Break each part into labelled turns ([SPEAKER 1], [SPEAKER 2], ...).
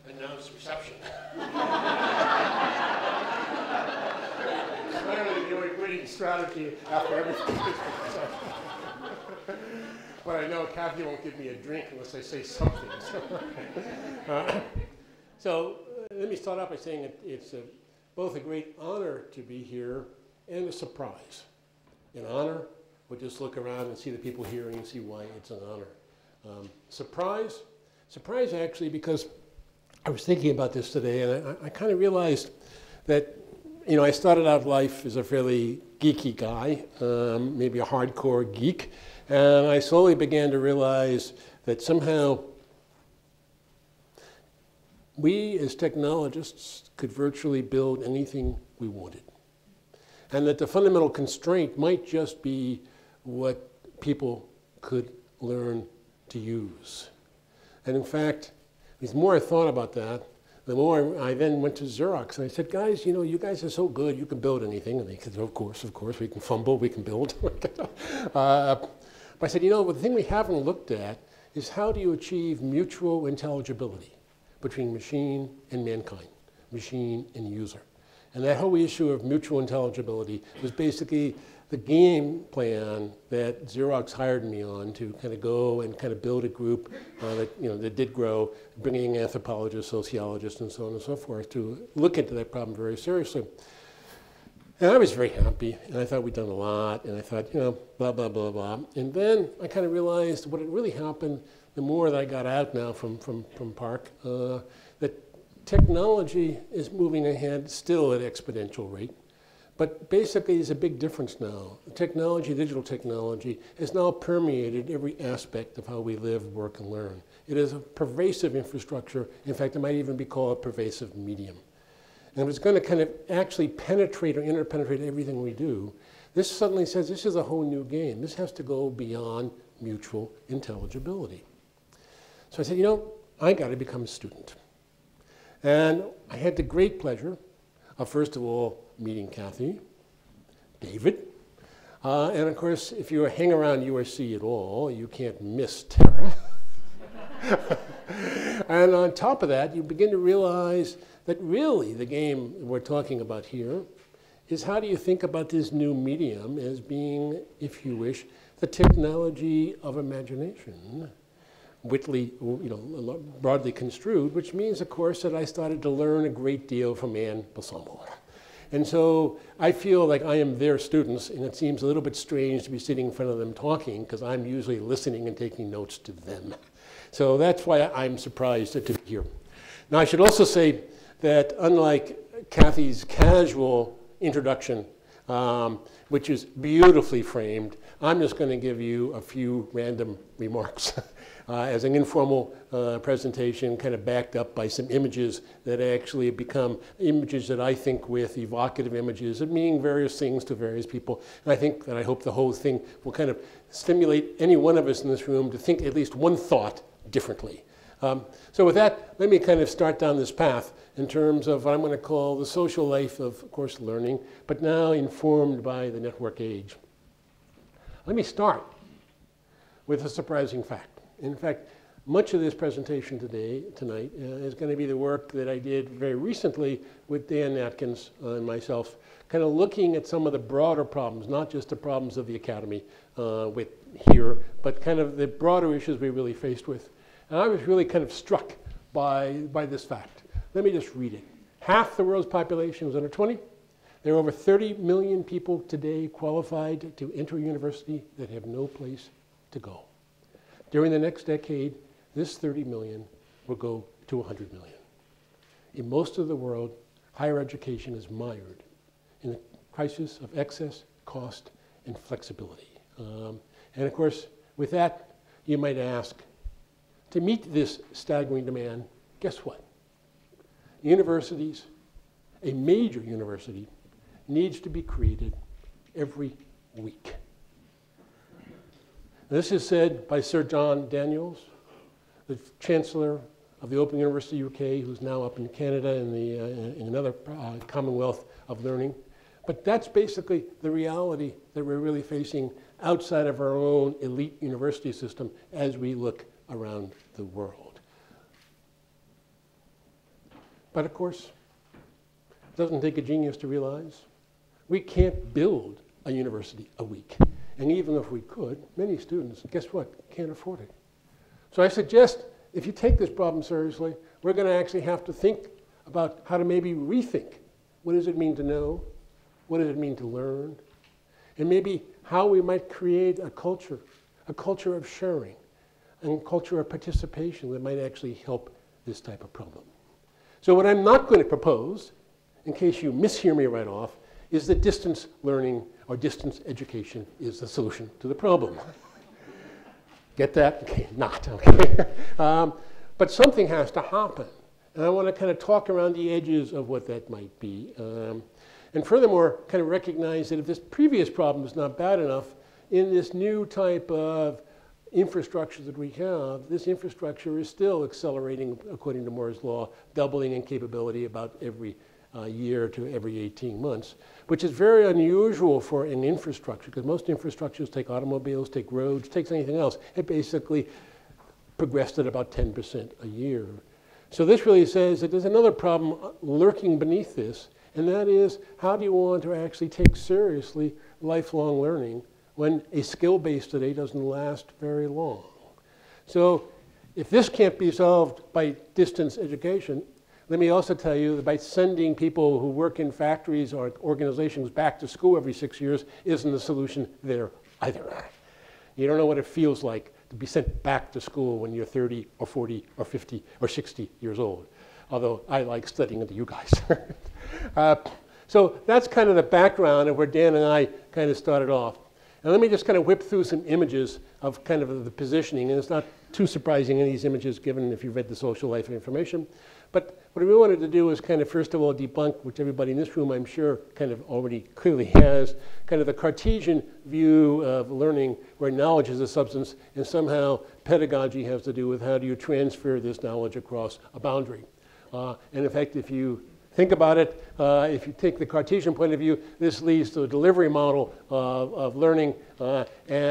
[SPEAKER 1] announce reception. Clearly the only winning strategy after everything is but I know Kathy won't give me a drink unless I say something. So let me start off by saying it's both a great honor to be here and a surprise. An honor, we'll just look around and see the people here and you see why it's an honor. Surprise actually because I was thinking about this today and I kind of realized that, you know, I started out life as a fairly geeky guy, maybe a hardcore geek, and I slowly began to realize that somehow we as technologists could virtually build anything we wanted. And that the fundamental constraint might just be what people could learn to use. And in fact, the more I thought about that, the more I then went to Xerox and I said, guys, you know, you guys are so good, you can build anything. And they said, of course, we can fumble, we can build. But I said, you know, the thing we haven't looked at is how do you achieve mutual intelligibility between machine and mankind, machine and user. And that whole issue of mutual intelligibility was basically the game plan that Xerox hired me on to kind of go and kind of build a group that did grow, bringing anthropologists, sociologists, and so on and so forth to look into that problem very seriously. And I was very happy, and I thought we'd done a lot, and I thought, you know, blah, blah, blah, blah. And then I kind of realized what had really happened the more that I got out now from Park, that technology is moving ahead still at exponential rate. But basically, there's a big difference now. Technology, digital technology, has now permeated every aspect of how we live, work, and learn. It is a pervasive infrastructure. In fact, it might even be called a pervasive medium. And if it's going to kind of actually penetrate or interpenetrate everything we do, this suddenly says this is a whole new game. This has to go beyond mutual intelligibility. So I said, you know, I got to become a student. And I had the great pleasure of, first of all, meeting Kathy, David, and of course, if you hang around USC at all, you can't miss Tara. And on top of that, you begin to realize that really the game we're talking about here is how do you think about this new medium as being, if you wish, the technology of imagination, witly, broadly construed, which means, of course, that I started to learn a great deal from Anne Balsamo. And so I feel like I am their students, and it seems a little bit strange to be sitting in front of them talking, because I'm usually listening and taking notes to them. So that's why I'm surprised to be here. Now, I should also say that unlike Kathy's casual introduction, which is beautifully framed, I'm just going to give you a few random remarks as an informal presentation, kind of backed up by some images that actually become images that I think with, evocative images that mean various things to various people. And I hope the whole thing will kind of stimulate any one of us in this room to think at least one thought differently. So with that, let me kind of start down this path in terms of what I'm going to call the social life of course, learning, but now informed by the network age. Let me start with a surprising fact. In fact, much of this presentation tonight is going to be the work that I did very recently with Dan Atkins and myself, kind of looking at some of the broader problems, not just the problems of the academy with here, but kind of the broader issues we're really faced with. And I was really kind of struck by this fact. Let me just read it. Half the world's population was under 20. There are over 30 million people today qualified to enter a university that have no place to go. During the next decade, this 30 million will go to 100 million. In most of the world, higher education is mired in a crisis of excess, cost, and flexibility. And of course, with that, you might ask, to meet this staggering demand, guess what? Universities, a major university, needs to be created every week. This is said by Sir John Daniels, the Chancellor of the Open University UK, who's now up in Canada in another Commonwealth of Learning. But that's basically the reality that we're really facing outside of our own elite university system as we look around the world. But of course, it doesn't take a genius to realize we can't build a university a week. And even if we could, many students, guess what, can't afford it. So I suggest if you take this problem seriously, we're going to actually have to think about how to maybe rethink what does it mean to know, what does it mean to learn, and maybe how we might create a culture of sharing, and a culture of participation that might actually help this type of problem. So what I'm not going to propose, in case you mishear me right off, is that distance learning or distance education is the solution to the problem. Get that? Okay, not, okay. But something has to happen. And I want to kind of talk around the edges of what that might be. And furthermore, kind of recognize that if this previous problem is not bad enough, in this new type of infrastructure that we have, this infrastructure is still accelerating according to Moore's law, doubling in capability about every year to every 18 months, which is very unusual for an infrastructure, because most infrastructures take automobiles, take roads, takes anything else. It basically progressed at about 10% a year. So this really says that there's another problem lurking beneath this, and that is, how do you want to actually take seriously lifelong learning when a skill base today doesn't last very long? So if this can't be solved by distance education, let me also tell you that by sending people who work in factories or organizations back to school every 6 years isn't the solution there either. You don't know what it feels like to be sent back to school when you're 30 or 40 or 50 or 60 years old, although I like studying under you guys. So that's kind of the background of where Dan and I kind of started off. And let me just kind of whip through some images of kind of the positioning, and it's not too surprising in these images given if you've read the Social Life Information. But what we wanted to do is kind of first of all debunk, which everybody in this room I'm sure kind of already clearly has, kind of the Cartesian view of learning where knowledge is a substance and somehow pedagogy has to do with how do you transfer this knowledge across a boundary. And in fact, if you think about it, if you take the Cartesian point of view, this leads to a delivery model of learning and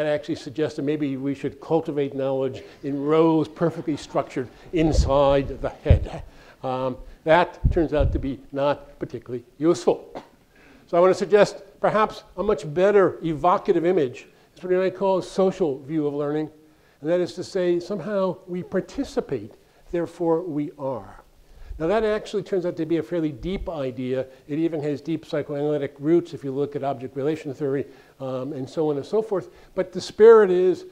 [SPEAKER 1] actually suggests that maybe we should cultivate knowledge in rows perfectly structured inside the head. That turns out to be not particularly useful. So I want to suggest perhaps a much better evocative image is what I call a social view of learning. And that is to say, somehow we participate, therefore we are. Now that actually turns out to be a fairly deep idea. It even has deep psychoanalytic roots if you look at object relation theory and so on and so forth. But the spirit is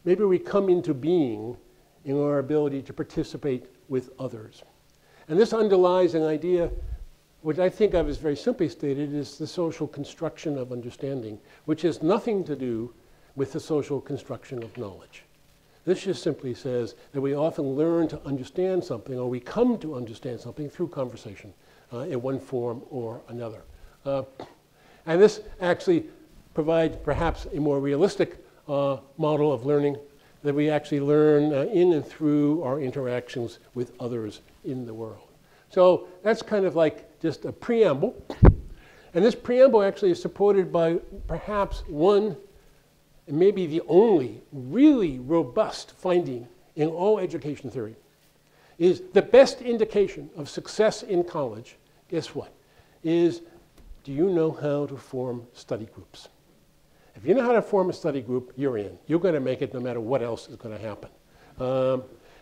[SPEAKER 1] maybe we come into being in our ability to participate with others. And this underlies an idea, which I think of as very simply stated, is the social construction of understanding, which has nothing to do with the social construction of knowledge. This just simply says that we often learn to understand something, or we come to understand something through conversation in one form or another. And this actually provides perhaps a more realistic model of learning, that we actually learn in and through our interactions with others in the world. So that's kind of like just a preamble. And this preamble actually is supported by perhaps one, and maybe the only really robust finding in all education theory, is the best indication of success in college, guess what, is do you know how to form study groups? If you know how to form a study group, you're in. You're going to make it no matter what else is going to happen.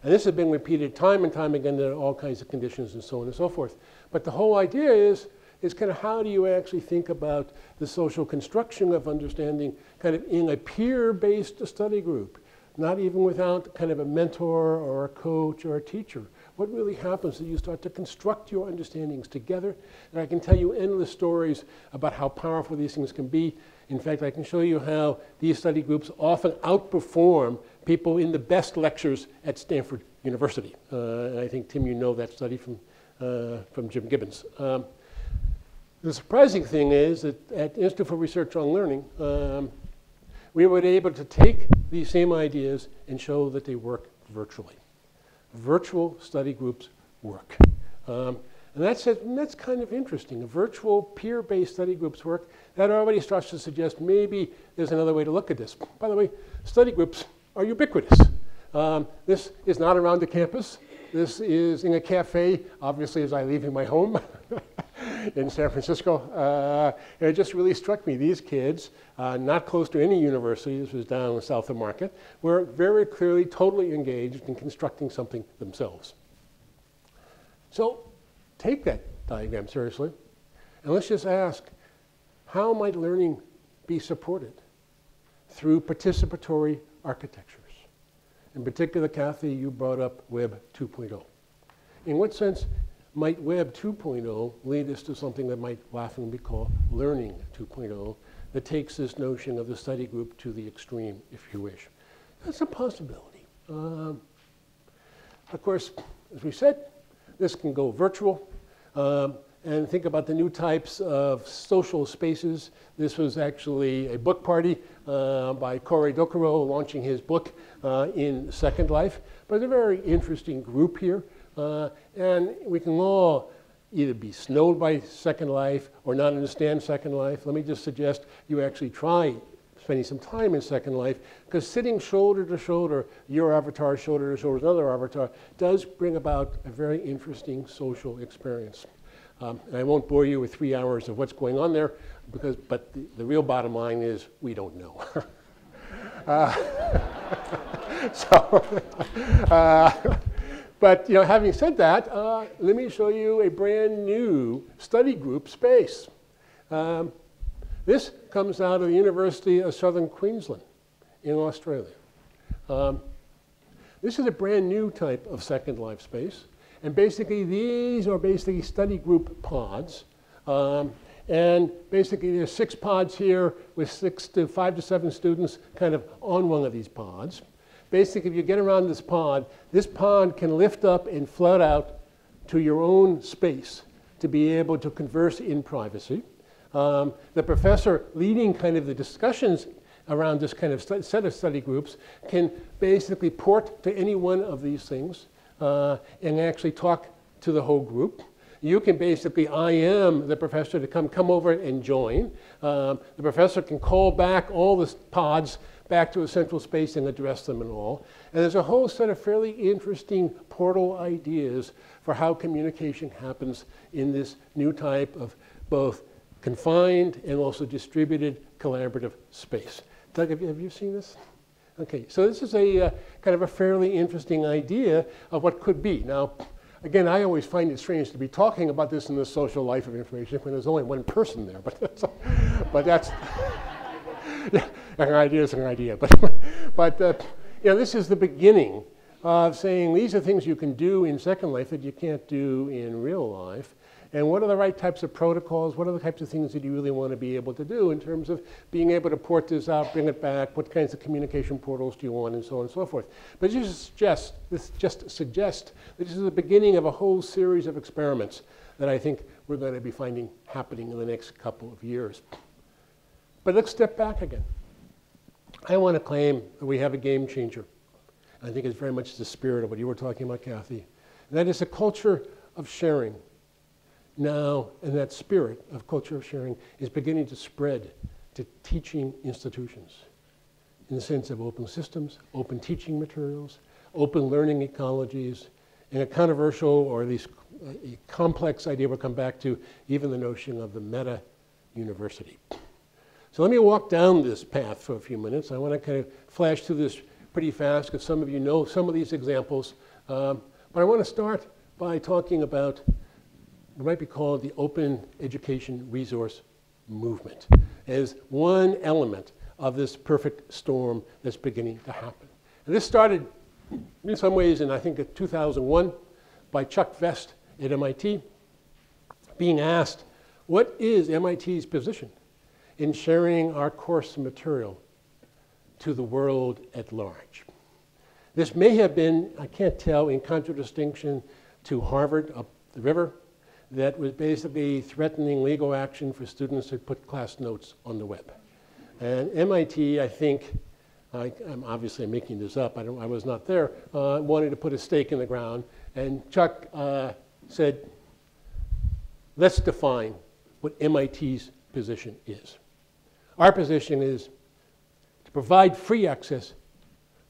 [SPEAKER 1] And this has been repeated time and time again in all kinds of conditions and so on and so forth. But the whole idea is kind of how do you actually think about the social construction of understanding kind of in a peer-based study group, not even without kind of a mentor or a coach or a teacher. What really happens is you start to construct your understandings together. And I can tell you endless stories about how powerful these things can be. In fact, I can show you how these study groups often outperform people in the best lectures at Stanford University. And I think, Tim, you know that study from Jim Gibbons. The surprising thing is that at Institute for Research on Learning, we were able to take these same ideas and show that they work virtually. Virtual study groups work. And that's kind of interesting. Virtual peer-based study groups work. That already starts to suggest maybe there's another way to look at this. By the way, study groups are ubiquitous. This is not around the campus. this is in a cafe, obviously, as I leave my home in San Francisco. And it just really struck me. These kids, not close to any university, this was down south of Market, were very clearly totally engaged in constructing something themselves. So take that diagram seriously, and let's just ask, how might learning be supported through participatory architectures? In particular, Kathy, you brought up Web 2.0. In what sense might Web 2.0 lead us to something that might laughingly be called Learning 2.0, that takes this notion of the study group to the extreme, if you wish? That's a possibility. Of course, as we said, this can go virtual. And think about the new types of social spaces. This was actually a book party by Cory Doctorow launching his book in Second Life. But it's a very interesting group here. And we can all either be snowed by Second Life or not understand Second Life. Let me just suggest you actually try spending some time in Second Life, because sitting shoulder to shoulder, your avatar shoulder to shoulder with another avatar, does bring about a very interesting social experience. And I won't bore you with 3 hours of what's going on there, but the real bottom line is we don't know. But having said that, let me show you a brand new study group space. This comes out of the University of Southern Queensland in Australia. This is a brand new type of Second Life space. And basically, these are basically study group pods. And basically, there's 6 pods here with 5 to 7 students kind of on one of these pods. Basically, if you get around this pod can lift up and float out to your own space to be able to converse in privacy. The professor leading kind of the discussions around this kind of set of study groups can basically port to any one of these things and actually talk to the whole group. You can basically IM the professor to come over and join. The professor can call back all the pods back to a central space and address them and all. And there's a whole set of fairly interesting portal ideas for how communication happens in this new type of both confined and also distributed collaborative space. Doug, have you seen this? Okay, so this is a kind of a fairly interesting idea of what could be. Now, again, I always find it strange to be talking about this in the social life of information when there's only one person there, but that's yeah, an idea is an idea. But this is the beginning of saying these are things you can do in Second Life that you can't do in real life. And what are the right types of protocols? What are the types of things that you really want to be able to do in terms of being able to port this out, bring it back? What kinds of communication portals do you want, and so on and so forth? But this just suggests that this is the beginning of a whole series of experiments that I think we're going to be finding happening in the next couple of years. But let's step back again. I want to claim that we have a game changer. I think it's very much the spirit of what you were talking about, Kathy. And that is a culture of sharing. Now, and that spirit of culture of sharing is beginning to spread to teaching institutions in the sense of open systems, open teaching materials, open learning ecologies, and a controversial or at least a complex idea we'll come back to, even the notion of the meta-university. So let me walk down this path for a few minutes. I want to kind of flash through this pretty fast because some of you know some of these examples. But I want to start by talking about what might be called the open education resource movement as one element of this perfect storm that's beginning to happen. And this started in some ways in, I think, 2001 by Chuck Vest at MIT, being asked, what is MIT's position in sharing our course material to the world at large? This may have been, I can't tell, in contradistinction to Harvard up the river, that was basically threatening legal action for students who put class notes on the web. And MIT, I think, I'm obviously making this up, I was not there, wanted to put a stake in the ground. And Chuck said, let's define what MIT's position is. Our position is to provide free access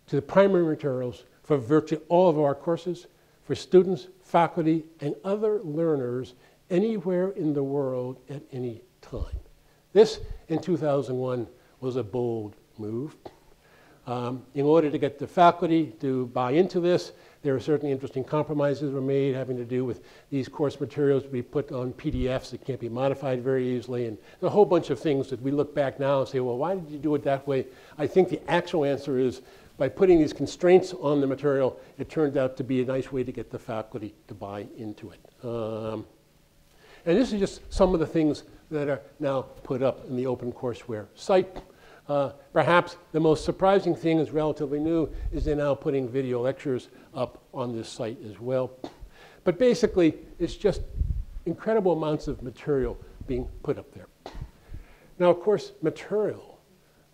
[SPEAKER 1] to the primary materials for virtually all of our courses for students, faculty, and other learners anywhere in the world at any time. This, in 2001, was a bold move. In order to get the faculty to buy into this, there are certainly interesting compromises were made having to do with these course materials to be put on PDFs that can't be modified very easily, and a whole bunch of things that we look back now and say, well, why did you do it that way? I think the actual answer is by putting these constraints on the material, it turned out to be a nice way to get the faculty to buy into it. And this is just some of the things that are now put up in the OpenCourseWare site. Perhaps the most surprising thing is relatively new is they're now putting video lectures up on this site as well. But basically, it's just incredible amounts of material being put up there. Now, of course, material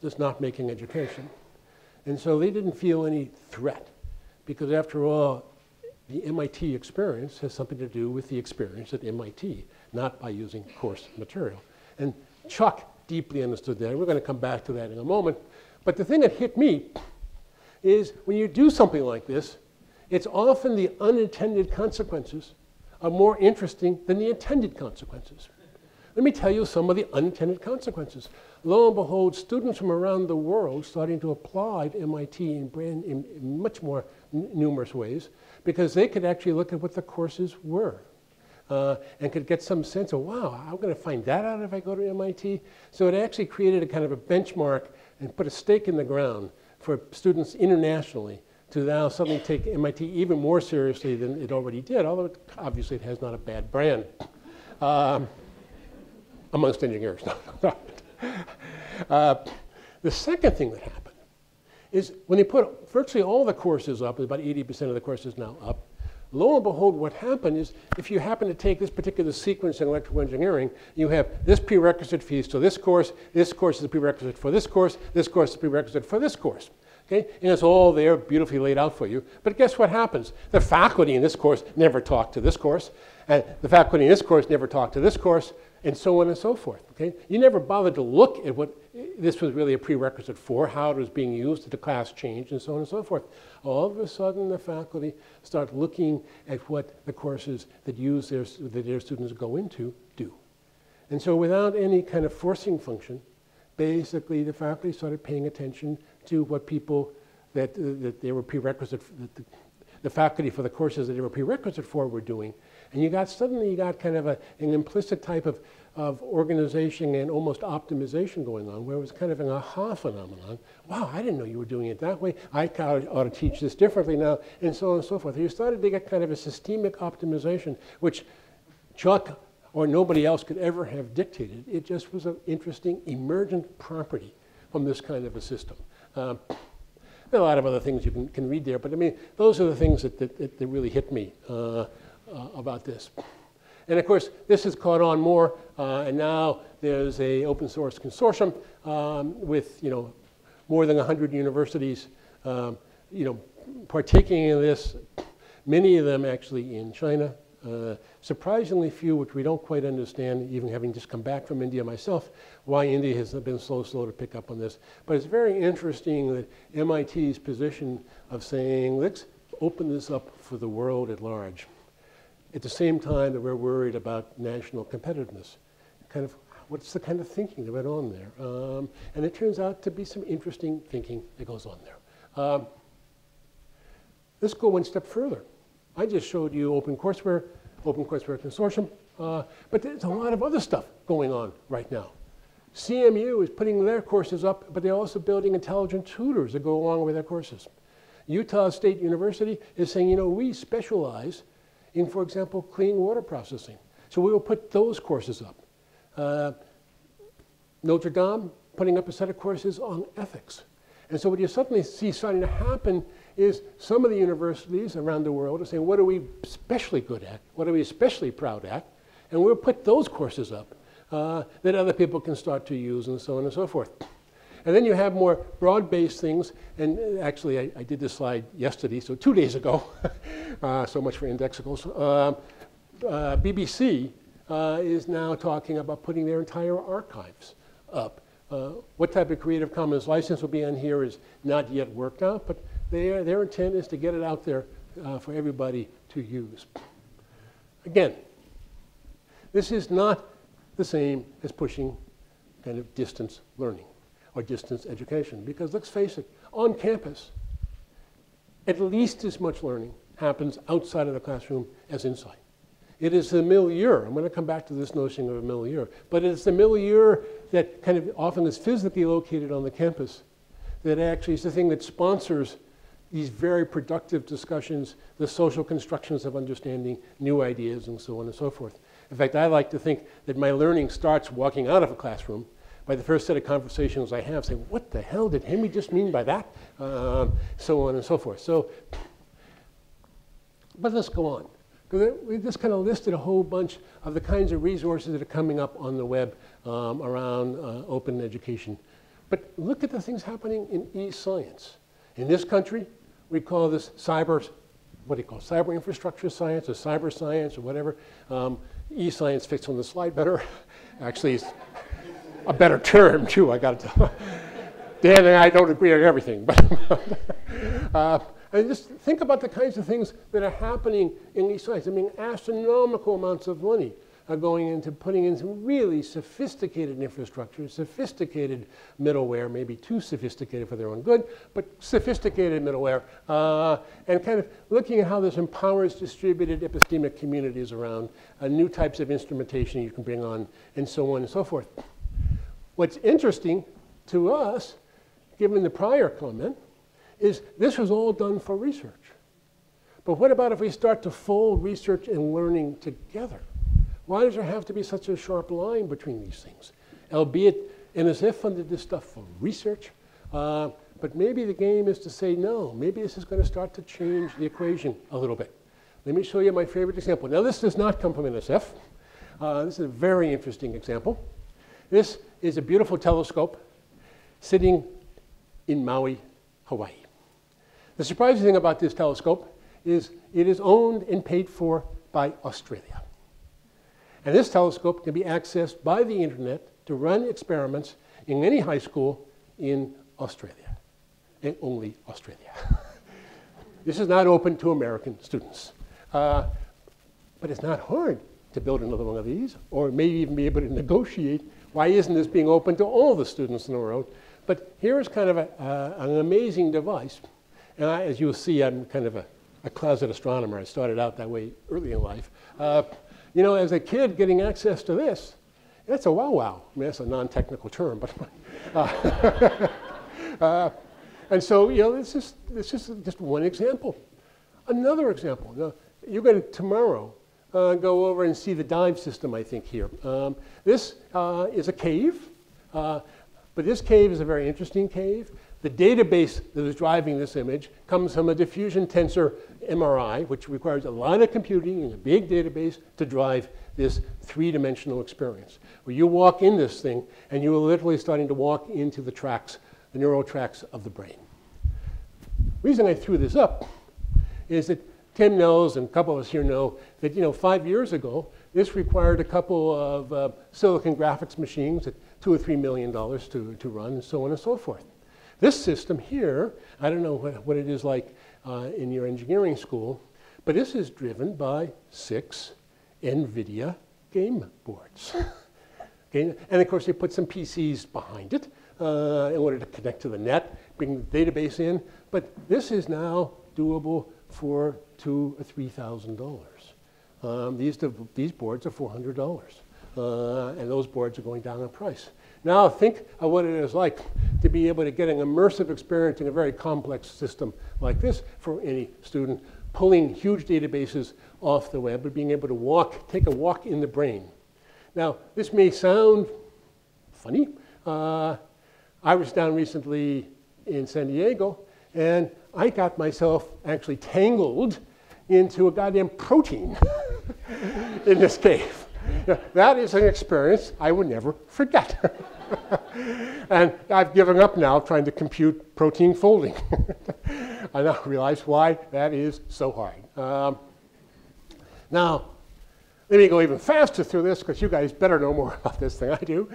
[SPEAKER 1] does not make an education. And so they didn't feel any threat because after all, the MIT experience has something to do with the experience at MIT, not by using course material. And Chuck deeply understood that. We're going to come back to that in a moment. But the thing that hit me is when you do something like this, it's often the unintended consequences are more interesting than the intended consequences. Let me tell you some of the unintended consequences. Lo and behold, students from around the world starting to apply to MIT in much more numerous ways because they could actually look at what the courses were. And could get some sense of, wow, I'm going to find that out if I go to MIT. So it actually created a kind of a benchmark and put a stake in the ground for students internationally to now suddenly take MIT even more seriously than it already did, although obviously it has not a bad brand amongst engineers. The second thing that happened is when they put virtually all the courses up, about 80% of the courses now up, lo and behold, what happened is if you happen to take this particular sequence in electrical engineering, you have this prerequisite fees to this course is a prerequisite for this course is a prerequisite for this course. Okay? And it's all there beautifully laid out for you. But guess what happens? The faculty in this course never talk to this course, and the faculty in this course never talk to this course, and so on and so forth. Okay? You never bothered to look at what this was really a prerequisite for, how it was being used, did the class change, and so on and so forth. All of a sudden, the faculty start looking at what the courses that their students go into do. And so without any kind of forcing function, basically the faculty started paying attention to what people that they were prerequisite, the faculty for the courses that they were prerequisite for were doing. And suddenly you got kind of an implicit type of organization and almost optimization going on, where it was kind of an aha phenomenon. Wow, I didn't know you were doing it that way. I ought to teach this differently now, and so on and so forth. You started to get kind of a systemic optimization, which Chuck or nobody else could ever have dictated. It just was an interesting emergent property from this kind of a system. There are a lot of other things you can read there, but I mean, those are the things that really hit me about this. And of course, this has caught on more, and now there's an open source consortium with more than 100 universities partaking in this, many of them actually in China. Surprisingly few, which we don't quite understand, even having just come back from India myself, why India has been so slow to pick up on this. But it's very interesting that MIT's position of saying, let's open this up for the world at large, at the same time that we're worried about national competitiveness. Kind of, what's the kind of thinking that went on there? And it turns out to be some interesting thinking that goes on there. Let's go one step further. I just showed you OpenCourseWare Consortium, but there's a lot of other stuff going on right now. CMU is putting their courses up, but they're also building intelligent tutors that go along with their courses. Utah State University is saying, we specialize in, for example, clean water processing. So we will put those courses up. Notre Dame putting up a set of courses on ethics. And so what you suddenly see starting to happen is some of the universities around the world are saying, what are we especially good at? What are we especially proud at? And we'll put those courses up that other people can start to use, and so on and so forth. And then you have more broad-based things. And actually, I did this slide yesterday, so 2 days ago. So much for indexicals. BBC is now talking about putting their entire archives up. What type of Creative Commons license will be on here is not yet worked out, but their intent is to get it out there for everybody to use. Again, this is not the same as pushing kind of distance learning or distance education, because let's face it, on campus, at least as much learning happens outside of the classroom as inside. It is the milieu. I'm going to come back to this notion of a milieu, but it's the milieu that kind of often is physically located on the campus that actually is the thing that sponsors these very productive discussions, the social constructions of understanding, new ideas, and so on and so forth. In fact, I like to think that my learning starts walking out of a classroom by the first set of conversations I have, saying, what the hell did Henry just mean by that? So on and so forth. So, but let's go on. We just kind of listed a whole bunch of the kinds of resources that are coming up on the web around open education. But look at the things happening in e-science. In this country, we call this cyber infrastructure science or cyber science or whatever. E-science fits on the slide better. Actually, it's a better term too, I got to tell. Dan and I don't agree on everything, but and just think about the kinds of things that are happening in these sites. I mean, astronomical amounts of money are going into putting in some really sophisticated infrastructure, sophisticated middleware, maybe too sophisticated for their own good, but sophisticated middleware, and kind of looking at how this empowers distributed epistemic communities around, new types of instrumentation you can bring on, and so on and so forth. What's interesting to us, given the prior comment, is this was all done for research. But what about if we start to fold research and learning together? Why does there have to be such a sharp line between these things? Albeit NSF funded this stuff for research, but maybe the game is to say, no, maybe this is going to start to change the equation a little bit. Let me show you my favorite example. Now, this does not come from NSF. This is a very interesting example. This is a beautiful telescope sitting in Maui, Hawaii. The surprising thing about this telescope is it is owned and paid for by Australia. And this telescope can be accessed by the internet to run experiments in any high school in Australia, and only Australia. This is not open to American students. But it's not hard to build another one of these, or maybe even be able to negotiate. Why isn't this being open to all the students in the world? But here is kind of an amazing device. And as you'll see, I'm kind of a closet astronomer. I started out that way early in life. You know, as a kid getting access to this, that's a wow-wow. I mean, that's a non-technical term, but and so, you know, this is just one example. Another example. Now, you're going to tomorrow go over and see the dive system, I think, here. This is a cave, but this cave is a very interesting cave. The database that is driving this image comes from a diffusion tensor MRI, which requires a lot of computing and a big database to drive this three-dimensional experience, where you walk in this thing and you are literally starting to walk into the tracks, the neural tracks of the brain. The reason I threw this up is that Tim knows, and a couple of us here know, that 5 years ago, this required a couple of silicon graphics machines at $2 or $3 million to run, and so on and so forth. This system here, I don't know what it is like in your engineering school, but this is driven by 6 NVIDIA game boards. Okay? And of course, they put some PCs behind it in order to connect to the net, bring the database in. But this is now doable for $2,000 or $3,000. These boards are $400, and those boards are going down in price. Now think of what it is like to be able to get an immersive experience in a very complex system like this for any student, pulling huge databases off the web, but being able to take a walk in the brain. Now, this may sound funny. I was down recently in San Diego, and I got myself actually tangled into a goddamn protein in this cave. That is an experience I would never forget. And I've given up now trying to compute protein folding. I now realize why that is so hard. Now, let me go even faster through this, because you guys better know more about this than I do,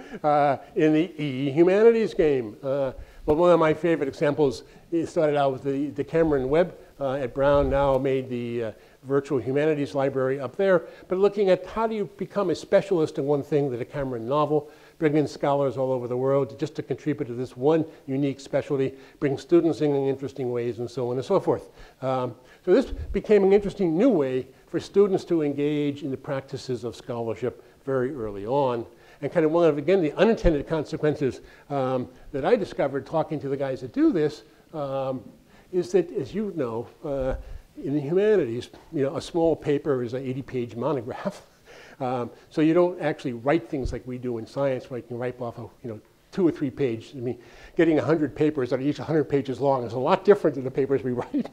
[SPEAKER 1] in the Humanities game. But one of my favorite examples, it started out with the Cameron Webb at Brown, now made the virtual humanities library up there, but looking at how do you become a specialist in one thing, the Cameron novel, bring in scholars all over the world just to contribute to this one unique specialty, bring students in interesting ways, and so on and so forth. So this became an interesting new way for students to engage in the practices of scholarship very early on. And kind of one of, again, the unintended consequences that I discovered talking to the guys that do this is that, as you know, in the humanities, you know, a small paper is an 80-page monograph. So you don't actually write things like we do in science, where you can write off a 2 or 3 page. I mean, getting 100 papers that are each 100 pages long is a lot different than the papers we write.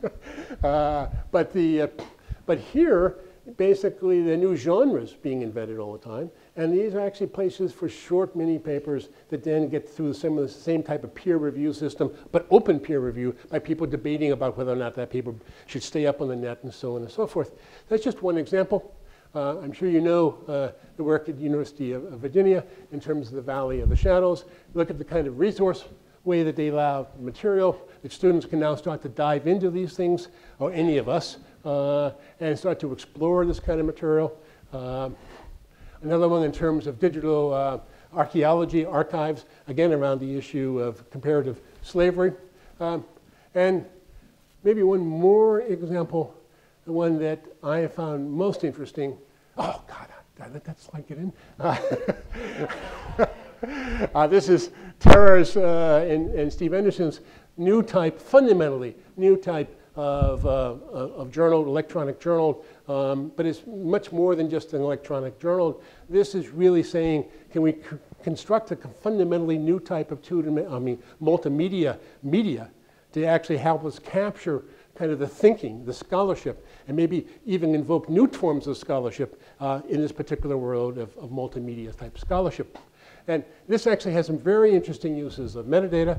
[SPEAKER 1] But here, basically, the new genres being invented all the time, and these are actually places for short mini papers that then get through some of the same type of peer review system, but open peer review by people debating about whether or not that paper should stay up on the net and so on and so forth. That's just one example. I'm sure you know the work at the University of Virginia in terms of the Valley of the Shadows. Look at the kind of resource way that they allow material that students can now start to dive into these things, or any of us, and start to explore this kind of material. Another one in terms of digital archaeology, archives, again around the issue of comparative slavery. And maybe one more example, the one that I have found most interesting. Oh, God, did I let that slide get in? This is Tara's and Steve Anderson's new type, fundamentally new type of journal, electronic journal, but it's much more than just an electronic journal. This is really saying, can we construct a fundamentally new type of multimedia media to actually help us capture kind of the thinking, the scholarship, and maybe even invoke new forms of scholarship in this particular world of multimedia type scholarship. And this actually has some very interesting uses of metadata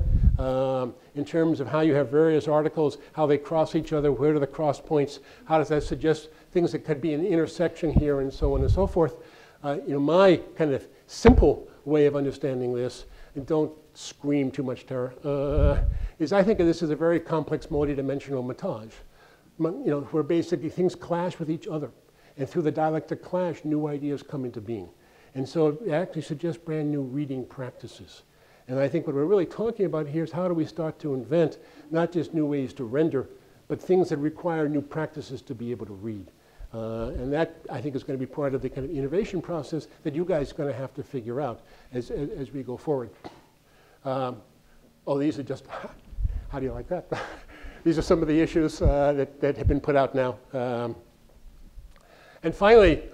[SPEAKER 1] in terms of how you have various articles, how they cross each other, where are the cross points, how does that suggest things that could be an intersection here, and so on and so forth. My kind of simple way of understanding this, and don't scream too much, Tara, is I think of this as a very complex multidimensional montage, where basically things clash with each other. And through the dialectic clash, new ideas come into being. And so it actually suggests brand new reading practices. And I think what we're really talking about here is how do we start to invent not just new ways to render, but things that require new practices to be able to read. And that, I think, is going to be part of the kind of innovation process that you guys are going to have to figure out as we go forward. These are just, how do you like that? These are some of the issues that have been put out now. And finally,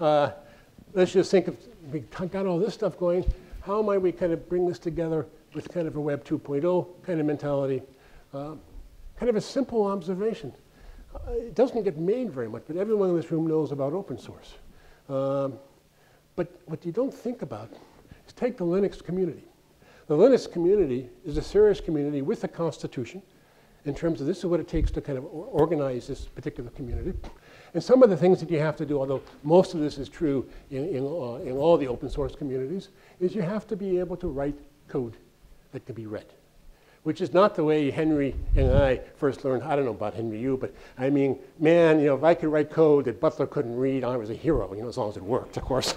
[SPEAKER 1] let's just think of, we got all this stuff going, how might we kind of bring this together with kind of a Web 2.0 kind of mentality? Kind of a simple observation. It doesn't get made very much, but everyone in this room knows about open source. But what you don't think about is take the Linux community. The Linux community is a serious community with a constitution in terms of this is what it takes to kind of organize this particular community. And some of the things that you have to do, although most of this is true in all the open source communities, is you have to be able to write code that can be read, which is not the way Henry and I first learned. I don't know about Henry, you, but I mean, man, if I could write code that Butler couldn't read, I was a hero, as long as it worked, of course.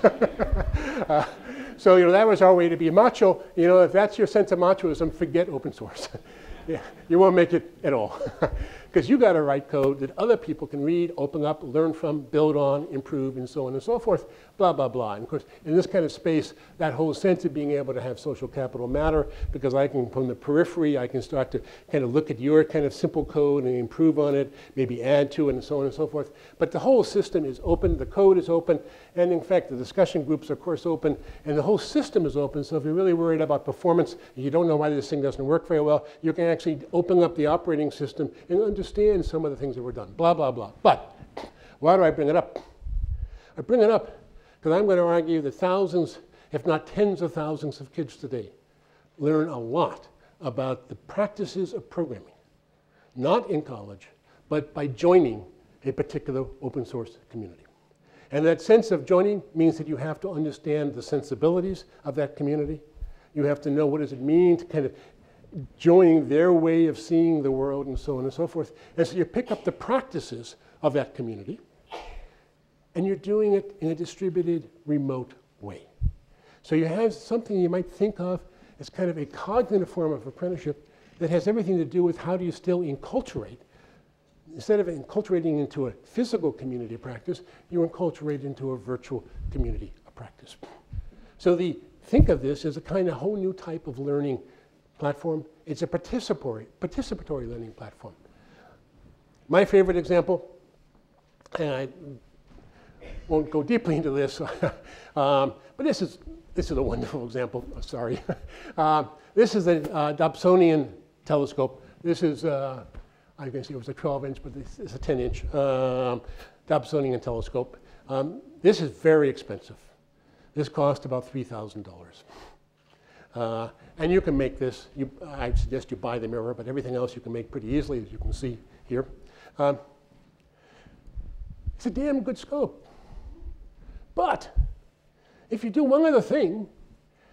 [SPEAKER 1] So, that was our way to be macho. If that's your sense of machoism, forget open source. Yeah, you won't make it at all. Because you got to write code that other people can read, open up, learn from, build on, improve, and so on and so forth, blah, blah, blah. And of course, in this kind of space, that whole sense of being able to have social capital matter, because I can, from the periphery, I can start to kind of look at your kind of simple code and improve on it, maybe add to it, and so on and so forth. But the whole system is open, the code is open, and in fact, the discussion groups are, of course, open, and the whole system is open. So if you're really worried about performance, and you don't know why this thing doesn't work very well, you can actually open up the operating system and understand some of the things that were done, blah, blah, blah. But why do I bring it up? I bring it up because I'm going to argue that thousands, if not tens of thousands of kids today learn a lot about the practices of programming, not in college, but by joining a particular open source community. And that sense of joining means that you have to understand the sensibilities of that community. You have to know what does it mean to kind of enjoying their way of seeing the world and so on and so forth. And so you pick up the practices of that community, and you're doing it in a distributed, remote way. So you have something you might think of as kind of a cognitive form of apprenticeship that has everything to do with how do you still enculturate. Instead of enculturating into a physical community of practice, you enculturate into a virtual community of practice. So think of this as a kind of whole new type of learning platform. It's a participatory learning platform. My favorite example, and I won't go deeply into this, but this is a wonderful example. Sorry. This is a Dobsonian telescope. This is, I guess it was a 12-inch, but this is a 10-inch Dobsonian telescope. This is very expensive. This cost about $3,000. And you can make this. I suggest you buy the mirror, but everything else you can make pretty easily, as you can see here. It's a damn good scope. But if you do one other thing,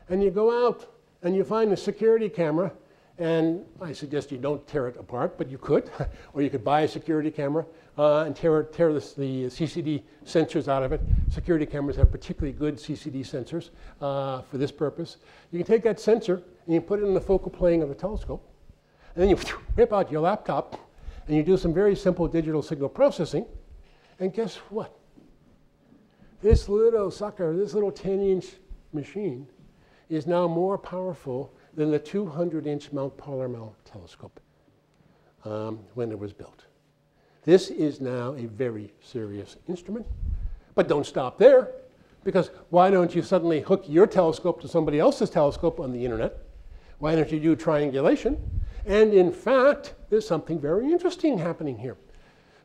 [SPEAKER 1] and you go out and you find a security camera, and I suggest you don't tear it apart, but you could, or you could buy a security camera and tear the CCD sensors out of it. Security cameras have particularly good CCD sensors for this purpose. You can take that sensor and you put it in the focal plane of the telescope, and then you whip out your laptop and you do some very simple digital signal processing, and guess what? This little sucker, this little 10-inch machine is now more powerful than the 200-inch Mount Palomar telescope when it was built. This is now a very serious instrument. But don't stop there, because why don't you suddenly hook your telescope to somebody else's telescope on the internet? Why don't you do triangulation? And in fact, there's something very interesting happening here.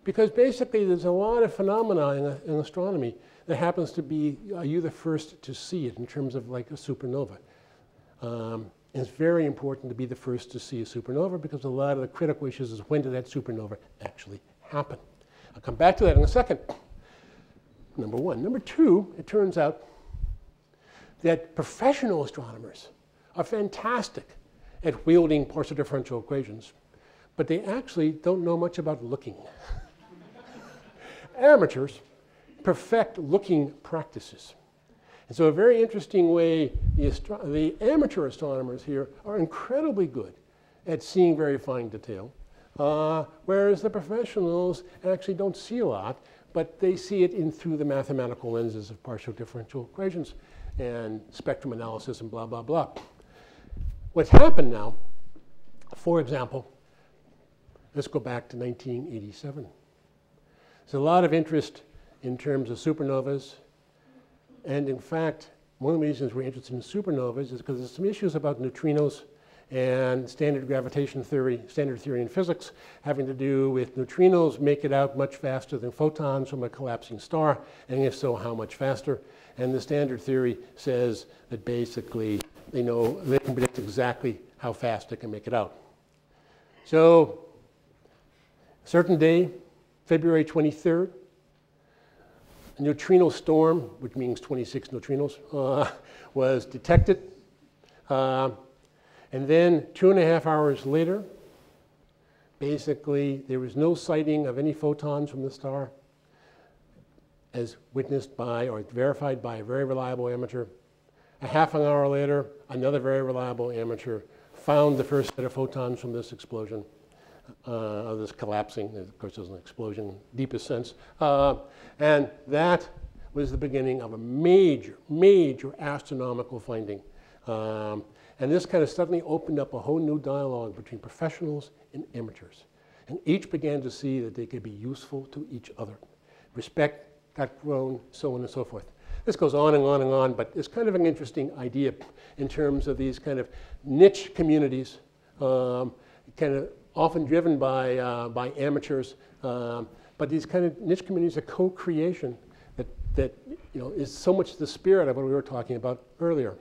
[SPEAKER 1] Because basically there's a lot of phenomena in astronomy that happens to be, are you the first to see it in terms of like a supernova? It's very important to be the first to see a supernova, because a lot of the critical issues is when did that supernova actually happen? I'll come back to that in a second. Number one. Number two, it turns out that professional astronomers are fantastic at wielding partial differential equations, but they actually don't know much about looking. Amateurs perfect looking practices. And so a very interesting way, the amateur astronomers here are incredibly good at seeing very fine detail, whereas the professionals actually don't see a lot, but they see it through the mathematical lenses of partial differential equations and spectrum analysis and blah, blah, blah. What's happened now, for example, let's go back to 1987. There's a lot of interest in terms of supernovas. And in fact, one of the reasons we're interested in supernovas is because there's some issues about neutrinos and standard gravitation theory, standard theory in physics, having to do with neutrinos make it out much faster than photons from a collapsing star, and if so, how much faster? And the standard theory says that basically they can predict exactly how fast they can make it out. So, a certain day, February 23rd, a neutrino storm, which means 26 neutrinos, was detected. And then 2.5 hours later, basically there was no sighting of any photons from the star, as witnessed by or verified by a very reliable amateur. A half an hour later, another very reliable amateur found the first set of photons from this explosion. Of this collapsing. Of course, there's an explosion in the deepest sense. And that was the beginning of a major, major astronomical finding. And this kind of suddenly opened up a whole new dialogue between professionals and amateurs. And each began to see that they could be useful to each other. Respect got grown, so on and so forth. This goes on and on and on, but it's kind of an interesting idea in terms of these kind of niche communities, kind of often driven by amateurs, but these kind of niche communities of co-creation that is so much the spirit of what we were talking about earlier.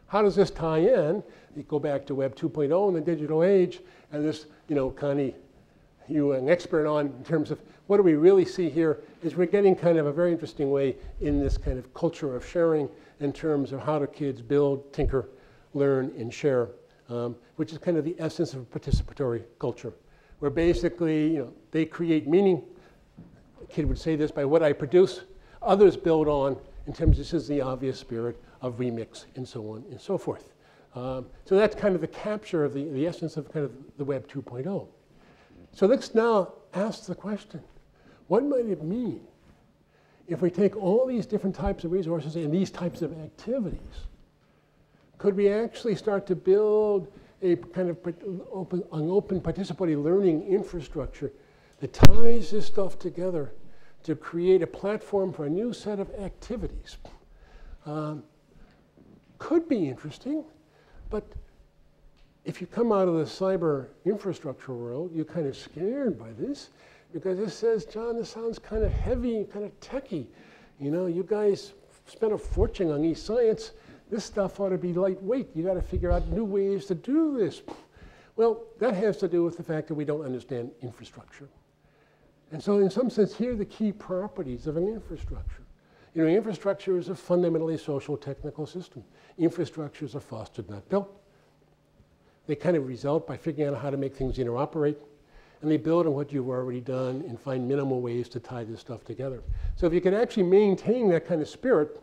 [SPEAKER 1] How does this tie in? You go back to Web 2.0 in the digital age, and this, kind of, you're an expert on in terms of what do we really see here is we're getting kind of a very interesting way in this kind of culture of sharing in terms of how do kids build, tinker, learn, and share which is kind of the essence of a participatory culture, where basically, they create meaning. A kid would say this, by what I produce, others build on in terms of this is the obvious spirit of remix and so on and so forth. So that's kind of the capture of the essence of kind of the Web 2.0. So let's now ask the question, what might it mean if we take all these different types of resources and these types of activities? Could we actually start to build a kind of an open participatory learning infrastructure that ties this stuff together to create a platform for a new set of activities? Could be interesting, but if you come out of the cyber infrastructure world, you're kind of scared by this, because it says, John, this sounds kind of heavy, kind of techy. You guys spent a fortune on e-science. This stuff ought to be lightweight. You got to figure out new ways to do this. Well, that has to do with the fact that we don't understand infrastructure. And so in some sense, here are the key properties of an infrastructure. Infrastructure is a fundamentally social technical system. Infrastructures are fostered, not built. They kind of result by figuring out how to make things interoperate. And they build on what you've already done and find minimal ways to tie this stuff together. So if you can actually maintain that kind of spirit,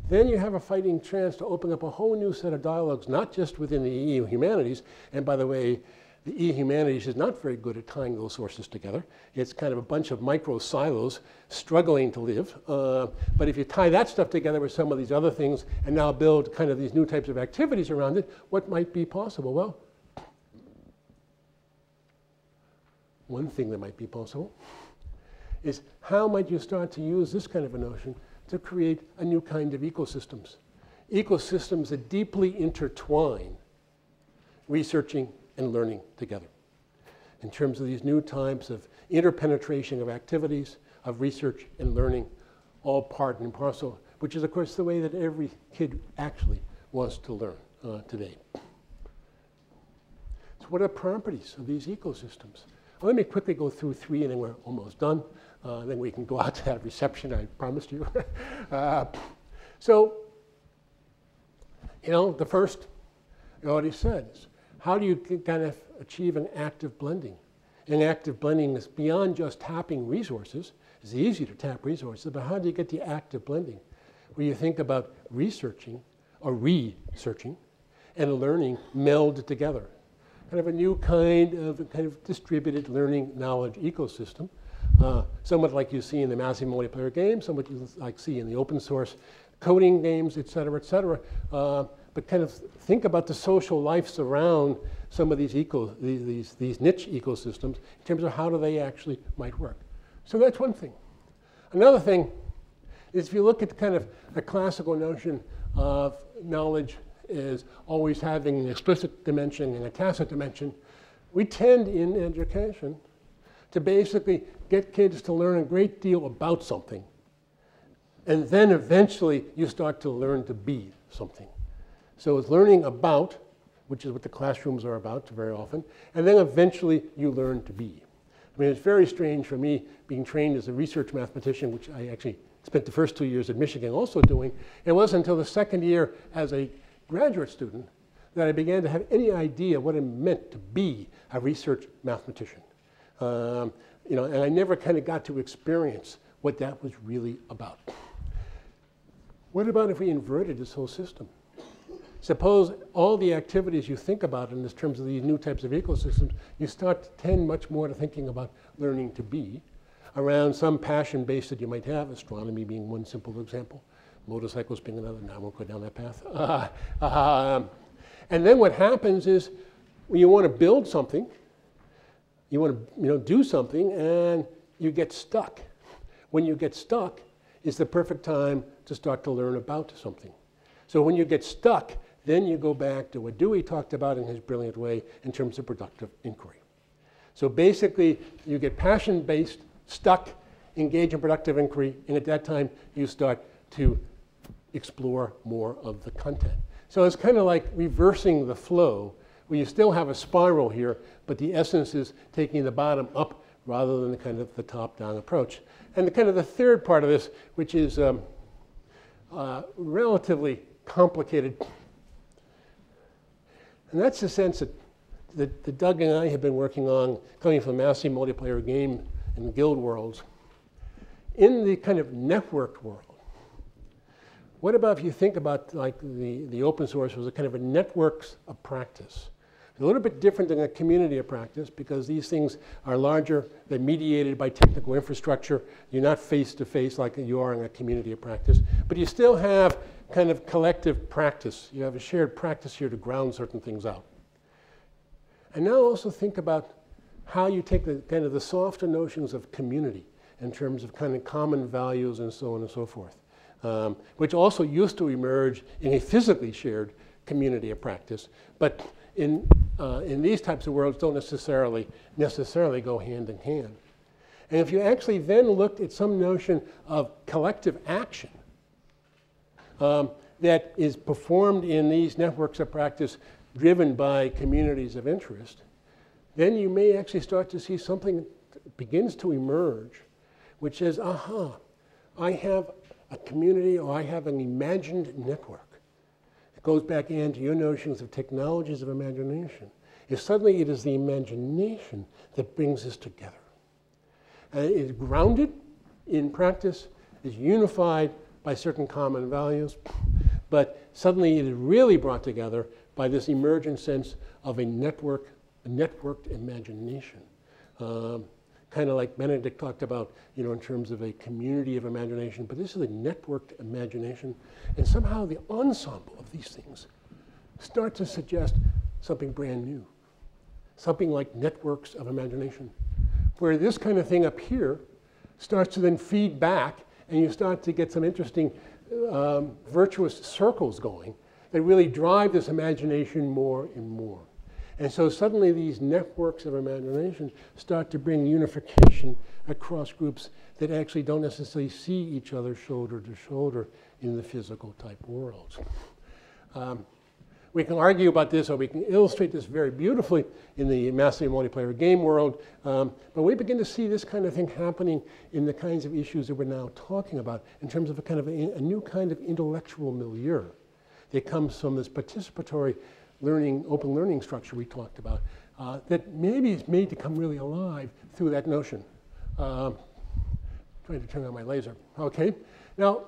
[SPEAKER 1] then you have a fighting chance to open up a whole new set of dialogues, not just within the EU Humanities. And by the way, the EU Humanities is not very good at tying those sources together. It's kind of a bunch of micro silos struggling to live. But if you tie that stuff together with some of these other things and now build kind of these new types of activities around it, what might be possible? Well, one thing that might be possible is how might you start to use this kind of a notion to create a new kind of ecosystems. Ecosystems that deeply intertwine researching and learning together in terms of these new types of interpenetration of activities, of research and learning, all part and parcel, which is, of course, the way that every kid actually wants to learn today. So what are the properties of these ecosystems? Well, let me quickly go through three, and then we're almost done. Then we can go out to that reception I promised you. So, the first, I already said, is how do you kind of achieve an active blending? And active blending is beyond just tapping resources. It's easy to tap resources, but how do you get the active blending? Where you think about researching or researching and learning meld together. Kind of a new kind of distributed learning knowledge ecosystem, somewhat like you see in the massive multiplayer games, somewhat you like see in the open source coding games, et cetera, but kind of think about the social lives around some of these niche ecosystems in terms of how do they actually might work. So that's one thing. Another thing is if you look at kind of a classical notion of knowledge is always having an explicit dimension and a tacit dimension, we tend in education to basically get kids to learn a great deal about something. And then eventually you start to learn to be something. So it's learning about, which is what the classrooms are about very often, and then eventually you learn to be. I mean, it's very strange for me being trained as a research mathematician, which I actually spent the first 2 years at Michigan also doing. It wasn't until the second year as a graduate student that I began to have any idea what it meant to be a research mathematician. And I never kind of got to experience what that was really about. What about if we inverted this whole system? Suppose all the activities you think about in terms of these new types of ecosystems, you start to tend much more to thinking about learning to be around some passion base that you might have, astronomy being one simple example, motorcycles being another. Now I won't go down that path. And then what happens is when you want to build something, you want to do something, and you get stuck. When you get stuck is the perfect time to start to learn about something. So when you get stuck, then you go back to what Dewey talked about in his brilliant way in terms of productive inquiry. So basically, you get passion-based, stuck, engage in productive inquiry, and at that time, you start to explore more of the content. So it's kind of like reversing the flow, where you still have a spiral here, but the essence is taking the bottom up rather than the kind of the top-down approach. And the kind of the third part of this, which is relatively complicated, And that's the sense that Doug and I have been working on, coming from massive multiplayer game and guild worlds. In the kind of networked world, what about if you think about like the open source was a kind of a networks of practice? It's a little bit different than a community of practice because these things are larger, they're mediated by technical infrastructure. You're not face to face like you are in a community of practice, but you still have kind of collective practice. You have a shared practice here to ground certain things out. And now also think about how you take the kind of the softer notions of community in terms of kind of common values and so on and so forth, which also used to emerge in a physically shared community of practice, but in these types of worlds don't necessarily go hand in hand. And if you actually then looked at some notion of collective action that is performed in these networks of practice driven by communities of interest, then you may actually start to see something that begins to emerge, which says, aha, I have a community or I have an imagined network. It goes back into your notions of technologies of imagination. If suddenly it is the imagination that brings us together. And it is grounded in practice, is unified by certain common values, but suddenly it is really brought together by this emergent sense of a networked imagination. Kind of like Benedict talked about, in terms of a community of imagination, but this is a networked imagination. And somehow the ensemble of these things start to suggest something brand new, something like networks of imagination, where this kind of thing up here starts to then feed back, and you start to get some interesting virtuous circles going that really drive this imagination more and more. And so suddenly these networks of imagination start to bring unification across groups that actually don't necessarily see each other shoulder to shoulder in the physical type worlds. We can argue about this, or we can illustrate this very beautifully in the massively multiplayer game world, but we begin to see this kind of thing happening in the kinds of issues that we're now talking about in terms of a new kind of intellectual milieu that comes from this participatory learning, open learning structure we talked about, that maybe is made to come really alive through that notion. Trying to turn on my laser. Okay, now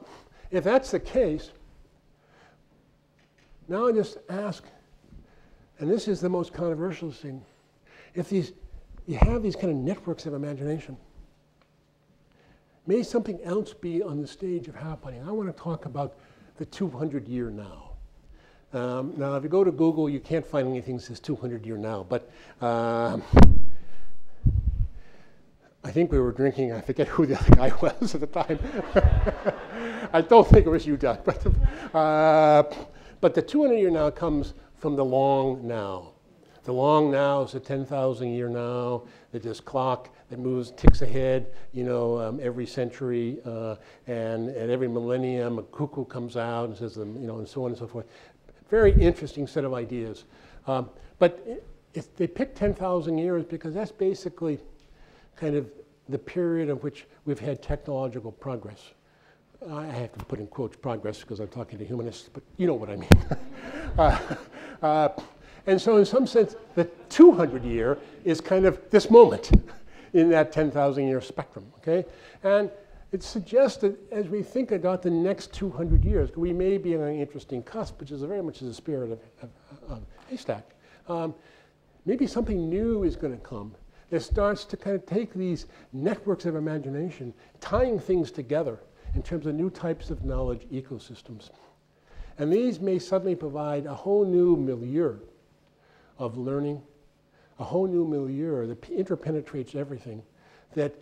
[SPEAKER 1] if that's the case, now I just ask, and this is the most controversial thing, if you have these kind of networks of imagination, may something else be on the stage of happening? I want to talk about the 200-year now. Now, if you go to Google, you can't find anything that says 200-year now, but I think we were drinking, I forget who the other guy was at the time. I don't think it was you, Doug, but the 200-year now comes from the long now. The long now is the 10,000-year now, that this clock that moves, ticks ahead, every century, and at every millennium, a cuckoo comes out and says, and so on and so forth. Very interesting set of ideas. But they picked 10,000 years because that's basically kind of the period of which we've had technological progress. I have to put in quotes progress because I'm talking to humanists, but you know what I mean. And so in some sense, the 200-year is kind of this moment in that 10,000-year spectrum, okay? And it suggests that as we think about the next 200 years, we may be on an interesting cusp, which is very much the spirit of HASTAC. Maybe something new is going to come that starts to kind of take these networks of imagination, tying things together in terms of new types of knowledge ecosystems. And these may suddenly provide a whole new milieu of learning, a whole new milieu that interpenetrates everything, that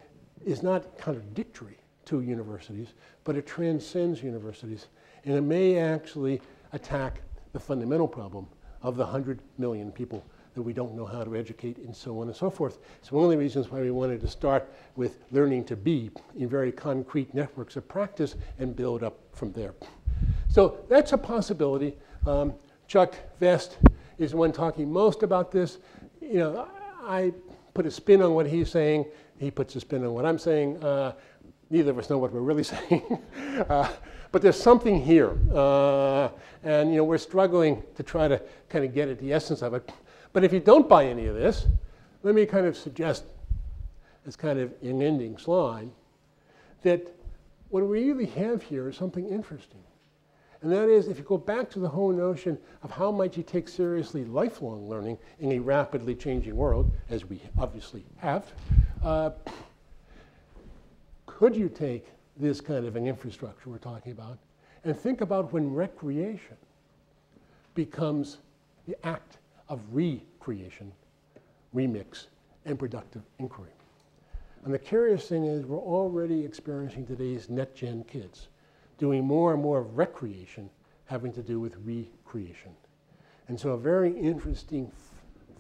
[SPEAKER 1] is not contradictory to universities, but it transcends universities. And it may actually attack the fundamental problem of the 100 million people that we don't know how to educate, and so on and so forth. It's one of the reasons why we wanted to start with learning to be in very concrete networks of practice and build up from there. So that's a possibility. Chuck Vest is the one talking most about this. I put a spin on what he's saying. He puts a spin on what I'm saying. Neither of us know what we're really saying. But there's something here. And we're struggling to try to kind of get at the essence of it. But if you don't buy any of this, let me kind of suggest, as kind of an ending slide, that what we really have here is something interesting. And that is, if you go back to the whole notion of how might you take seriously lifelong learning in a rapidly changing world, as we obviously have, could you take this kind of an infrastructure we're talking about and think about when recreation becomes the act of recreation, remix, and productive inquiry. And the curious thing is we're already experiencing today's net-gen kids doing more and more of recreation having to do with recreation. And so a very interesting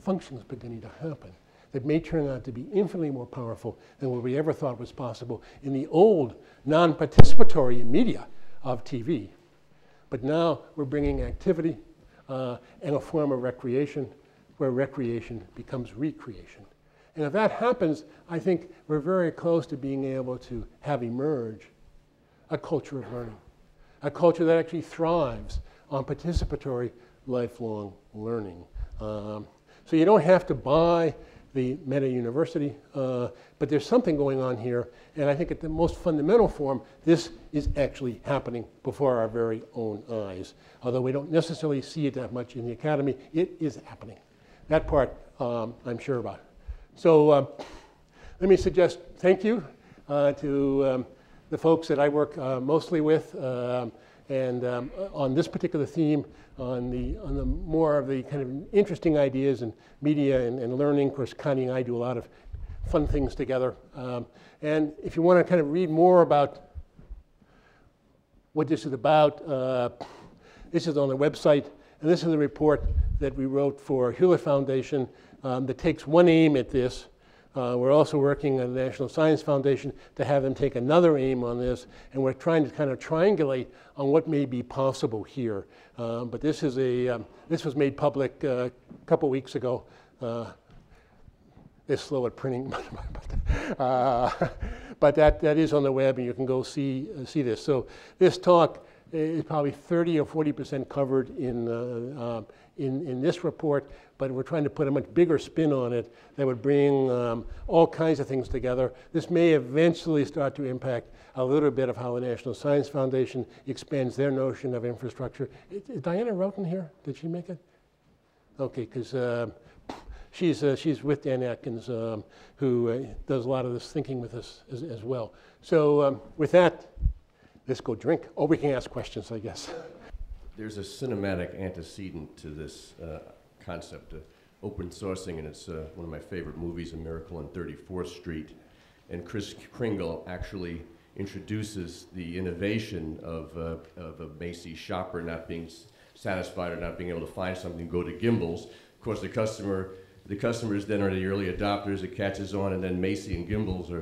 [SPEAKER 1] function is beginning to happen that may turn out to be infinitely more powerful than what we ever thought was possible in the old non-participatory media of TV. But now we're bringing activity and a form of recreation where recreation becomes recreation. And if that happens, I think we're very close to being able to have emerge a culture of learning, a culture that actually thrives on participatory lifelong learning. So you don't have to buy the meta university, but there's something going on here, and I think at the most fundamental form, this is actually happening before our very own eyes. Although we don't necessarily see it that much in the academy, it is happening. That part I'm sure about. So let me suggest thank you to the folks that I work mostly with, and on this particular theme, on the more of the kind of interesting ideas in media and learning. Of course, Connie and I do a lot of fun things together. And if you want to kind of read more about what this is about, this is on the website, and this is a report that we wrote for Hewlett Foundation that takes one aim at this. We're also working on the National Science Foundation to have them take another aim on this, and we're trying to kind of triangulate on what may be possible here. But this is this was made public a couple weeks ago. They're slow at printing, but that is on the web, and you can go see this. So this talk is probably 30 or 40% covered in this report, but we're trying to put a much bigger spin on it that would bring all kinds of things together. This may eventually start to impact a little bit of how the National Science Foundation expands their notion of infrastructure. Is Diana Roughton here? Did she make it? Okay, because she's with Dan Atkins, who does a lot of this thinking with us as well. So with that, let's go drink. Or we can ask questions, I guess.
[SPEAKER 2] There's a cinematic antecedent to this concept of open sourcing, and it's one of my favorite movies, A Miracle on 34th Street. And Chris Kringle actually introduces the innovation of a Macy's shopper not being satisfied or not being able to find something, go to Gimbels. Of course, the customers then are the early adopters. It catches on, and then Macy and Gimbels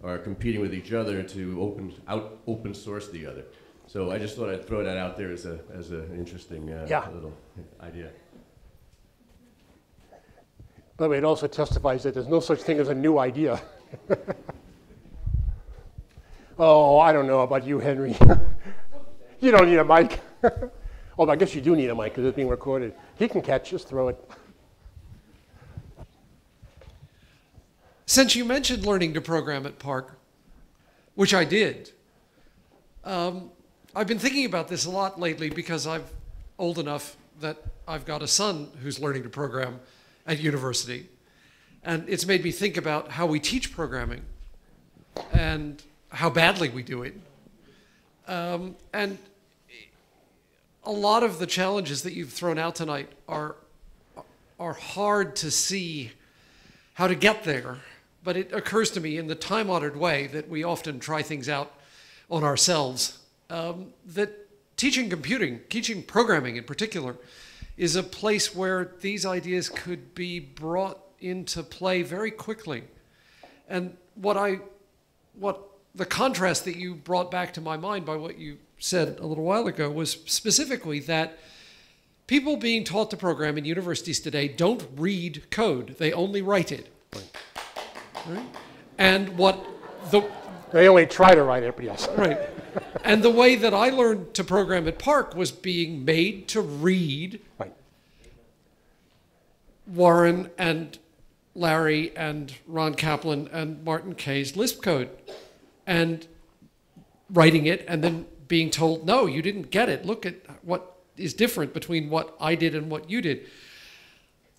[SPEAKER 2] are competing with each other to open source the other. So I just thought I'd throw that out there as an interesting little idea.
[SPEAKER 1] By the way, it also testifies that there's no such thing as a new idea. Oh, I don't know about you, Henry. You don't need a mic. Oh, I guess you do need a mic because it's being recorded. He can catch, just throw it.
[SPEAKER 3] Since you mentioned learning to program at Park, which I did, I've been thinking about this a lot lately because I'm old enough that I've got a son who's learning to program at university. And it's made me think about how we teach programming and how badly we do it. And a lot of the challenges that you've thrown out tonight are hard to see how to get there. But it occurs to me in the time-honored way that we often try things out on ourselves, that teaching computing, teaching programming in particular, is a place where these ideas could be brought into play very quickly. And what the contrast that you brought back to my mind by what you said a little while ago was specifically that people being taught to program in universities today don't read code, they only write it. Right? And what
[SPEAKER 1] they only try to write it, but yes.
[SPEAKER 3] Right. And the way that I learned to program at Park was being made to read
[SPEAKER 1] Right.
[SPEAKER 3] Warren and Larry and Ron Kaplan and Martin Kay's Lisp code and writing it and then being told, no, you didn't get it. Look at what is different between what I did and what you did.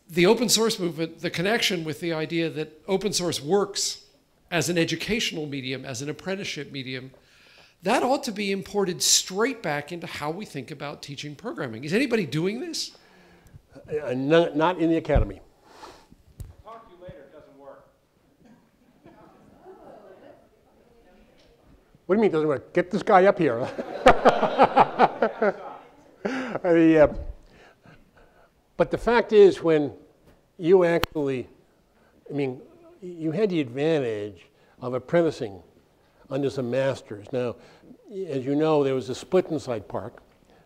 [SPEAKER 3] The open source movement, the connection with the idea that open source works as an educational medium, as an apprenticeship medium, that ought to be imported straight back into how we think about teaching programming. Is anybody doing this?
[SPEAKER 1] Not in the academy.
[SPEAKER 4] Talk to you later, it doesn't work.
[SPEAKER 1] What do you mean it doesn't work? Get this guy up here. But the fact is, when you actually, I mean, you had the advantage of apprenticing under some masters. Now, as you know, there was a split inside Park,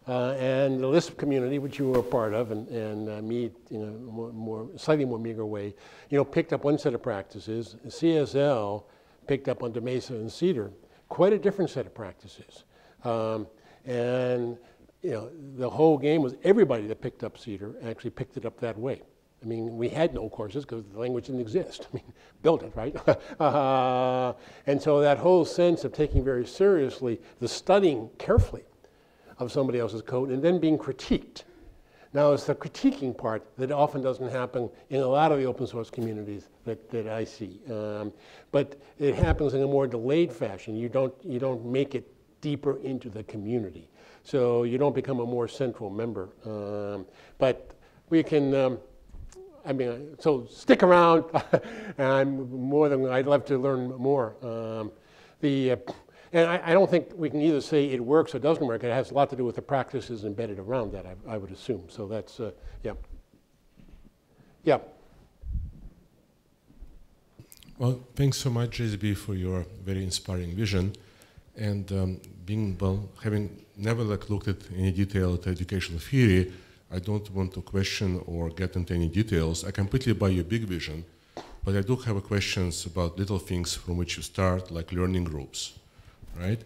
[SPEAKER 1] and the Lisp community, which you were a part of, and me, in a slightly more meager way, picked up one set of practices. CSL picked up under Mesa and Cedar quite a different set of practices, and the whole game was everybody that picked up Cedar actually picked it up that way. I mean, we had no courses because the language didn't exist. I mean, built it, right? And so that whole sense of taking very seriously the studying carefully of somebody else's code and then being critiqued. Now, it's the critiquing part that often doesn't happen in a lot of the open source communities that I see. But it happens in a more delayed fashion. You don't make it deeper into the community. So you don't become a more central member. But we can, so stick around. I'd love to learn more. And I don't think we can either say it works or doesn't work. It has a lot to do with the practices embedded around that, I would assume. So that's, yeah. Yeah.
[SPEAKER 5] Well, thanks so much, JSB, for your very inspiring vision. And having never looked at any detailed educational theory, I don't want to question or get into any details. I completely buy your big vision, but I do have questions about little things from which you start, like learning groups, right?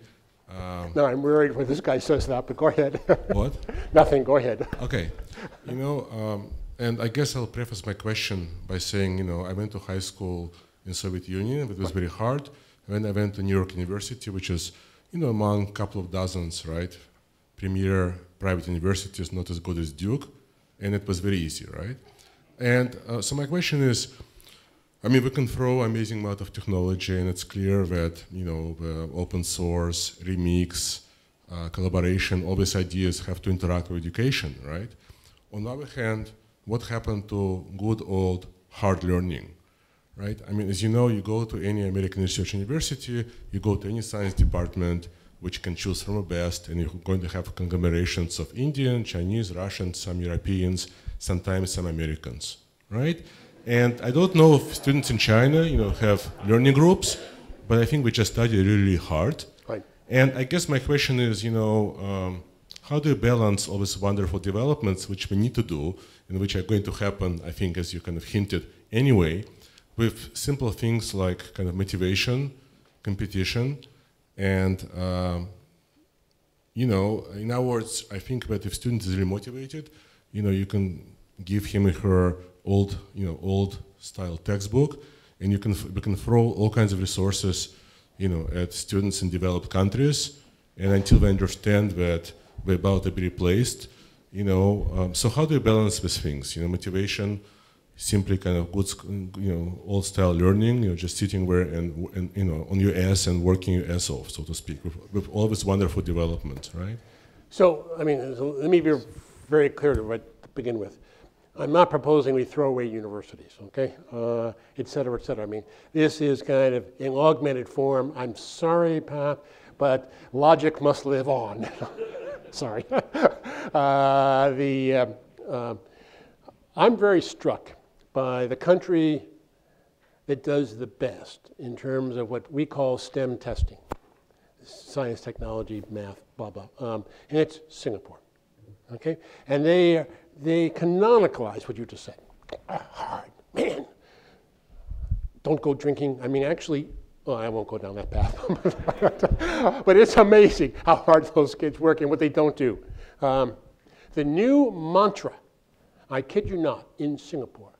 [SPEAKER 1] No, I'm worried when this guy says that, but go ahead.
[SPEAKER 5] What?
[SPEAKER 1] Nothing, go ahead.
[SPEAKER 5] Okay. And I guess I'll preface my question by saying, I went to high school in Soviet Union, but it was very hard. And then I went to New York University, which is, among a couple of dozens, right? Premier private universities, not as good as Duke, and it was very easy, right? And so my question is, we can throw amazing amount of technology, and it's clear that, open source, remix, collaboration, all these ideas have to interact with education, right? On the other hand, what happened to good old hard learning? Right? As you know, you go to any American research university, you go to any science department, which can choose from the best, and you're going to have conglomerations of Indian, Chinese, Russian, some Europeans, sometimes some Americans, right? And I don't know if students in China, have learning groups, but I think we just study really, really hard.
[SPEAKER 1] Right.
[SPEAKER 5] And I guess my question is, how do you balance all these wonderful developments which we need to do, and which are going to happen, I think, as you kind of hinted anyway, with simple things like kind of motivation, competition, and in other words, I think that if student is really motivated, you can give him or her old style textbook, and we can throw all kinds of resources, at students in developed countries, and until they understand that we're about to be replaced, so how do you balance these things? Motivation, simply kind of good, old style learning, just sitting there and on your ass and working your ass off, so to speak, with all this wonderful development, right?
[SPEAKER 1] So, let me be very clear to begin with. I'm not proposing we throw away universities, okay? Et cetera, et cetera. This is kind of in augmented form. I'm sorry, Pat, but logic must live on. Sorry. I'm very struck by the country that does the best in terms of what we call STEM testing, science, technology, math, blah, blah, and it's Singapore, okay? And they canonicalize what you just said. Hard, man. Don't go drinking. Actually, Well, I won't go down that path. But it's amazing how hard those kids work and what they don't do. The new mantra, I kid you not, in Singapore,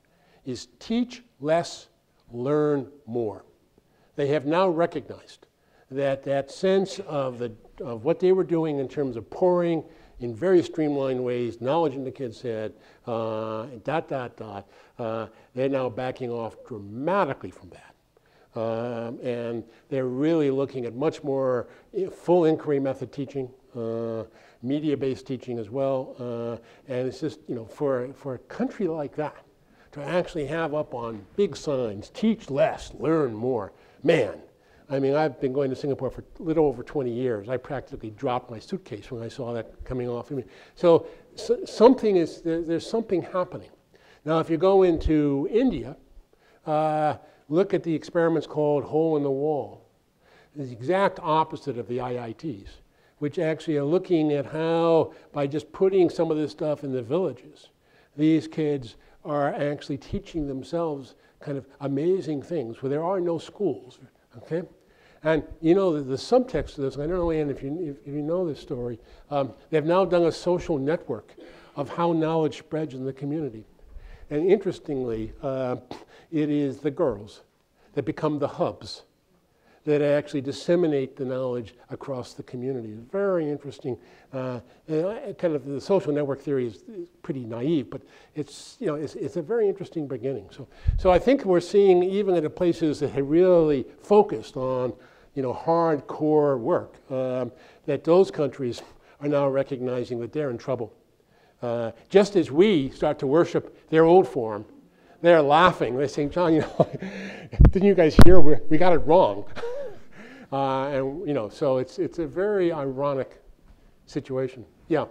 [SPEAKER 1] is teach less, learn more. They have now recognized that that sense of what they were doing in terms of pouring in very streamlined ways, knowledge in the kid's head, they're now backing off dramatically from that. And they're really looking at much more full inquiry method teaching, media-based teaching as well. And it's just, for a country like that, to actually have up on big signs, teach less, learn more, man. I mean, I've been going to Singapore for a little over 20 years. I practically dropped my suitcase when I saw that coming off. I mean, so there's something happening. Now, if you go into India, look at the experiments called Hole in the Wall. It's the exact opposite of the IITs, which actually are looking at how, by just putting some of this stuff in the villages, these kids are actually teaching themselves kind of amazing things where there are no schools, okay? And the subtext of this, I don't know, Ann, if you know this story, they've now done a social network of how knowledge spreads in the community. And interestingly, it is the girls that become the hubs that actually disseminate the knowledge across the community. It's very interesting. Kind of the social network theory is pretty naive, but it's a very interesting beginning. So I think we're seeing, even at the places that have really focused on hardcore work, that those countries are now recognizing that they're in trouble. Just as we start to worship their old form, they're laughing. They're saying, John, didn't you guys hear? We got it wrong. So it's a very ironic situation. Yeah.